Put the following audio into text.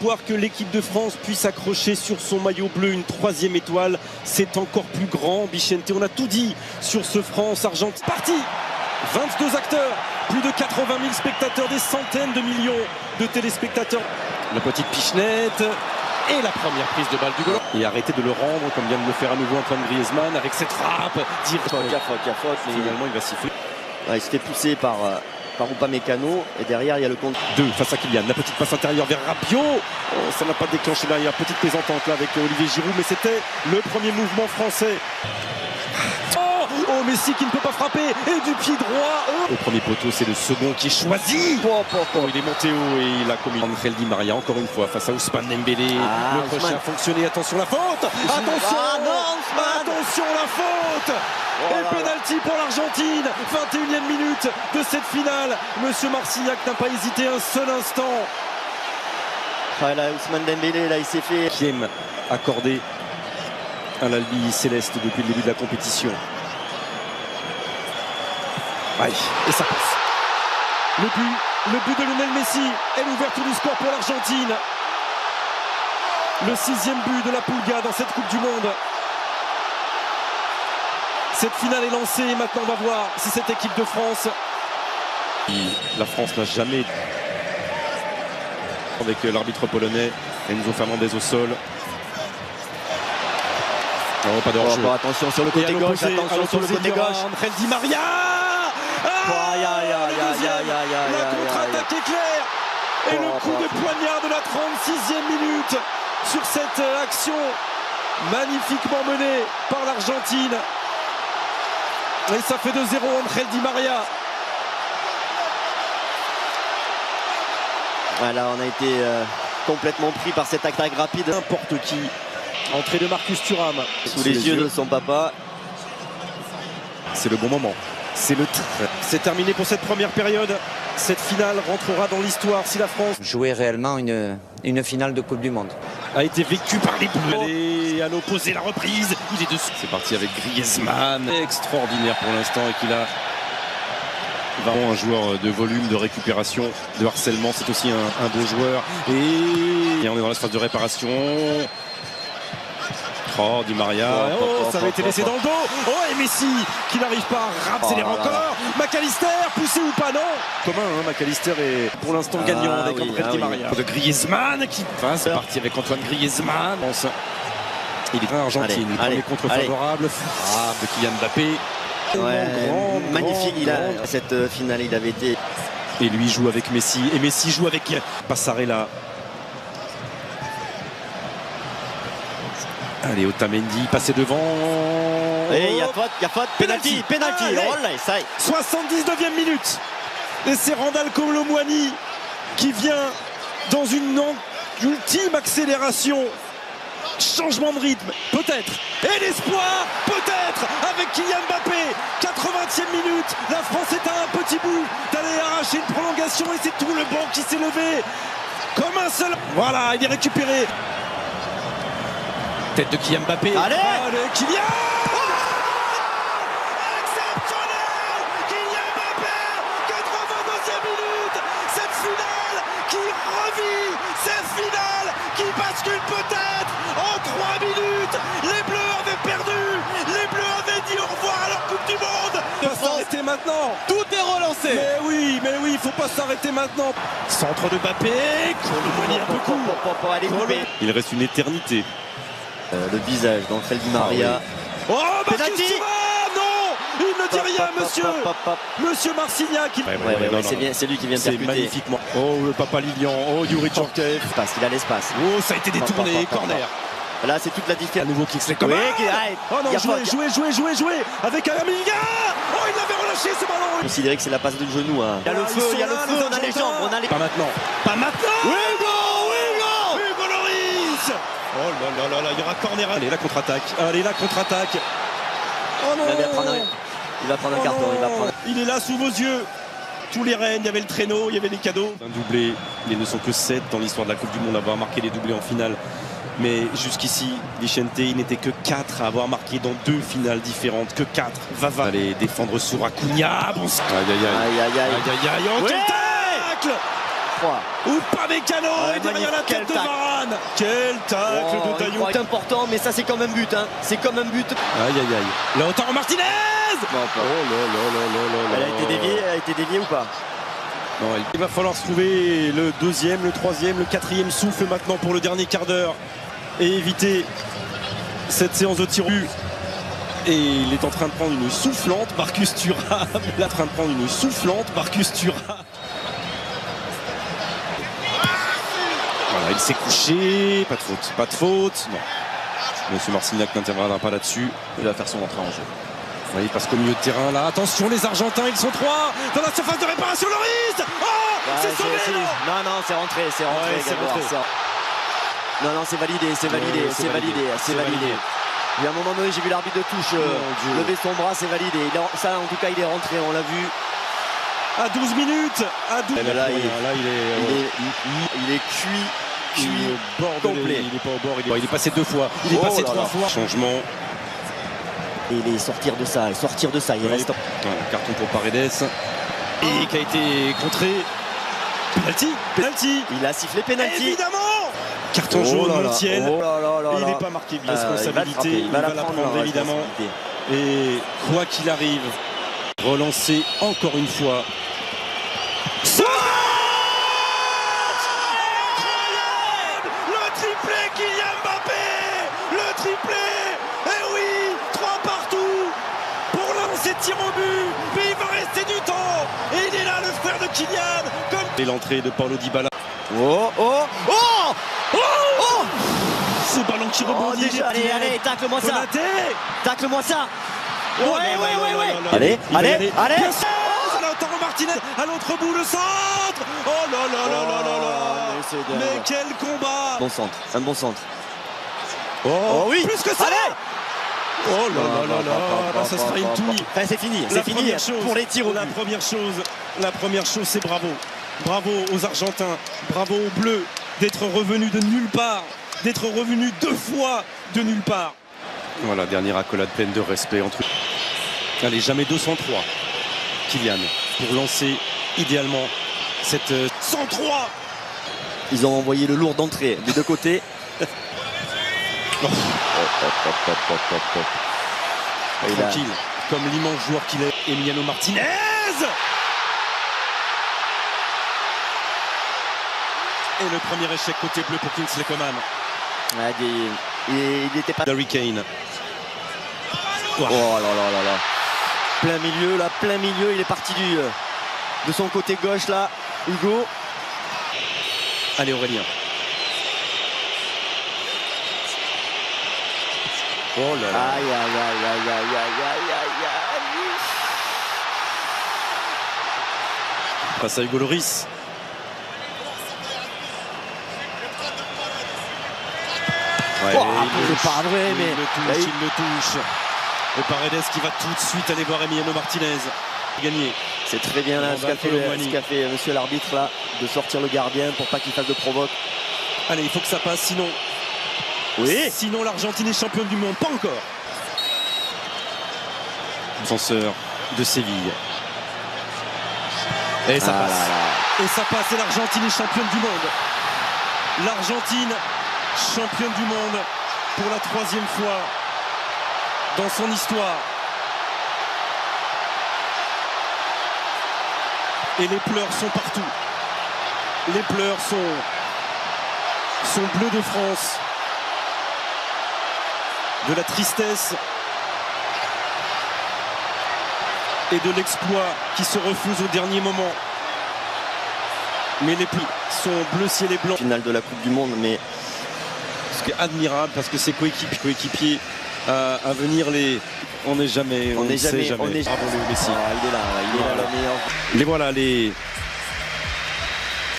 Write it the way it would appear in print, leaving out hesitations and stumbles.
Voir que l'équipe de France puisse accrocher sur son maillot bleu une 3e étoile, c'est encore plus grand, Bichente. On a tout dit sur ce France-Argentine. Parti 22 acteurs, plus de 80 000 spectateurs, des centaines de millions de téléspectateurs. La petite pichenette et la première prise de balle du goal. Et arrêtez de le rendre comme vient de le faire à nouveau Antoine Griezmann avec cette frappe. Faute, finalement il va siffler. Ouais, il se fait pousser par Upamecano et derrière il y a le compte 2 face à Kylian, la petite passe intérieure vers Rabiot. Oh, ça n'a pas déclenché derrière, petite plaisantante là avec Olivier Giroud, mais c'était le premier mouvement français. Oh, Messi qui ne peut pas frapper et du pied droit. Au premier poteau, c'est le second qui est choisi. Il est monté haut et il a commis Angel Di Maria encore une fois face à Ousmane Dembélé. Le crochet a fonctionné, attention la faute. Attention la faute. Et pénalty pour l'Argentine, 21e minute de cette finale. Monsieur Marcignac n'a pas hésité un seul instant. Là, Ousmane Dembélé, là, il s'est fait. Qui aime accorder à l'Albi céleste depuis le début de la compétition. Aïe, et ça passe. Le but de Lionel Messi est l'ouverture du score pour l'Argentine. Le 6e but de la Pulga dans cette Coupe du Monde. Cette finale est lancée et maintenant on va voir si cette équipe de France... La France n'a jamais... Avec l'arbitre polonais, Enzo Fernandez au sol. Non, pas de hors-jeu. Attention sur le côté gauche, attention sur le côté gauche. Angel Di Maria. La contre-attaque est claire. Et le coup de poignard de la 36e minute sur cette action magnifiquement menée par l'Argentine. Et ça fait 2-0 Angel Di Maria. Voilà, on a été complètement pris par cette attaque rapide. N'importe qui. Entrée de Marcus Thuram. Sous les yeux de son papa. C'est le bon moment. C'est terminé pour cette première période. Cette finale rentrera dans l'histoire si la France jouait réellement une finale de Coupe du Monde. A été vécue par les Bleus. Et à l'opposé, la reprise. Il est dessus. C'est parti avec Griezmann. Extraordinaire pour l'instant et qu'il a vraiment un joueur de volume, de récupération, de harcèlement. C'est aussi un beau joueur. Et on est dans l'espace de réparation. Oh, Di Maria, ça avait été laissé dans le dos. Oh, et Messi qui n'arrive pas à accélérer encore. McAllister, poussé ou pas, non. Commun, hein, McAllister est pour l'instant gagnant avec Angel Di Maria. De Griezmann qui passe, c'est parti avec Antoine Griezmann. Il est en Argentine, le premier contre favorable. Frappe de Kylian Mbappé. Magnifique, cette finale, il avait été... Et lui joue avec Messi, et Messi joue avec Passarella. Allez, Otamendi, passé devant. Et il y a faute, penalty. Oh là, ça y est. 79e minute. Et c'est Randal Kolo Muani qui vient dans une ultime accélération. Changement de rythme, peut-être. Et l'espoir, peut-être, avec Kylian Mbappé. 80e minute. La France est à un petit bout d'aller arracher une prolongation. Et c'est tout le banc qui s'est levé. Comme un seul. Voilà, il est récupéré. Tête de Kylian Mbappé. Allez Kylian. Exceptionnel Kylian Mbappé, 82e minute. Cette finale qui revit, cette finale qui bascule peut-être en 3 minutes. Les Bleus avaient perdu, les Bleus avaient dit au revoir à leur Coupe du Monde. Il faut pas s'arrêter maintenant. Tout est relancé. Mais oui, il faut pas s'arrêter maintenant. Centre de Mbappé, Kolo Muani un peu court. Il reste une éternité. Le visage d'Angel Di Maria. Oh, Marcus Thuram, non, il ne dit rien, monsieur Marcignac. C'est lui qui vient de percuter. Magnifiquement. Oh, le papa Lilian, oh, Yuri Djorkaeff. Il a l'espace. Oh, ça a été détourné, corner. Là, c'est toute la À différence. nouveau Kingsley Coman. Oh non, jouer avec Ayaminga. Oh, il l'avait relâché ce ballon. Considérez que c'est la passe de genou. Hein. Il y a le feu, on a les jambes, on a les... Pas maintenant. Hugo Lloris. Oh là, il y aura corner. Allez, la contre-attaque. Oh non. Il va prendre un carton. Il est là sous vos yeux. Tous les règnes, il y avait le traîneau, il y avait les cadeaux. Un doublé, ils ne sont que 7 dans l'histoire de la Coupe du Monde à avoir marqué les doublés en finale. Mais jusqu'ici, Bichente, il n'était que 4 à avoir marqué dans 2 finales différentes. Que 4. Va aller défendre sur Acuna. Bon, aïe. Oh, quel tacle! froid. Ou pas Mécano et derrière la tête de Varane. Quel tacle de Taillon. C'est important, mais ça c'est comme un but. Hein. C'est comme un but. Aïe aïe aïe. Lautaro Martinez. Non, pas. Elle a été déviée ou pas? Non, il va falloir se trouver le deuxième, le troisième, le quatrième souffle maintenant pour le dernier quart d'heure et éviter cette séance de tir au but. Et il est en train de prendre une soufflante, Marcus Thuram. Il est en train de prendre une soufflante, Marcus Thuram. Voilà, il s'est couché, pas de faute, pas de faute. Non, Monsieur Marcignac n'interviendra pas là-dessus. Il va faire son entrée en jeu. Oui, parce qu'au milieu de terrain, là, attention, les Argentins, ils sont trois dans la surface de réparation. Loris, oh, c'est sauvé, non, non, c'est rentré, c'est rentré. Ouais, c'est rentré. Non, c'est validé, c'est validé, c'est validé, c'est validé. Et à un moment donné, j'ai vu l'arbitre de touche lever son bras, c'est validé. Ça, en tout cas, il est rentré, on l'a vu. À 12 minutes, à 12 minutes. Là, il est cuit complet. Il est pas au bord, il est passé deux fois, il est passé trois fois. Changement. Et il est sortir de ça, il reste. Voilà, carton pour Paredes. Et qui a été contré. Penalty. Il a sifflé penalty. Évidemment. Carton jaune, Montiel. Il n'est pas marqué bien. Responsabilité, il va la prendre évidemment. Et quoi qu'il arrive, relancer encore une fois. Le triplé Kylian Mbappé. Le triplé. Eh oui, 3 partout pour lancer tir au but. Mais il va rester du temps. Et il est là, le frère de Kylian. Et l'entrée de Paulo Dybala. Ce ballon qui rebondit. Allez, tacle-moi ça. Tacle-moi ça. Ouais. Allez. Lautaro Martinez à l'autre bout, le centre. Oh là là. Mais quel combat. Bon centre, un bon centre. Oh oui. Plus que ça. Allez. Oh là. Ça sera une touille. C'est fini pour les tirs au but. La première chose, c'est bravo. Bravo aux Argentins, bravo aux Bleus d'être revenus de nulle part, d'être revenus 2 fois de nulle part. Voilà, dernière accolade pleine de respect entre eux. Allez, jamais 203. Kylian, pour lancer idéalement cette 103. Ils ont envoyé le lourd d'entrée des deux côtés. Tranquille, comme l'immense joueur qu'il est, Emiliano Martinez. Et le premier échec côté bleu pour Kingsley Coman. Il n'était pas. Harry Kane. Oh là. Plein milieu, il est parti de son côté gauche là, Hugo. Allez Aurélien. Oh là là. Aïe. Passe à Hugo Loris. Ouais, c'est pas vrai, mais il le touche. Et Paredes qui va tout de suite aller voir Emiliano Martinez. Gagner. C'est très bien là ce qu'a fait monsieur l'arbitre là, de sortir le gardien pour pas qu'il fasse de provoque. Allez, il faut que ça passe, sinon. Oui. Sinon l'Argentine est championne du monde, pas encore. Censeur de Séville. Et ça passe. Et ça passe et l'Argentine est championne du monde. L'Argentine championne du monde pour la 3e fois dans son histoire. Et les pleurs sont partout. Les pleurs sont bleus de France. De la tristesse et de l'exploit qui se refuse au dernier moment. Mais les plis sont bleu ciel et blanc. Finale de la Coupe du Monde, mais ce qui est admirable parce que ses coéquipiers à venir on n'est jamais. Bravo Léo Messi. il est là le meilleur. Les voilà les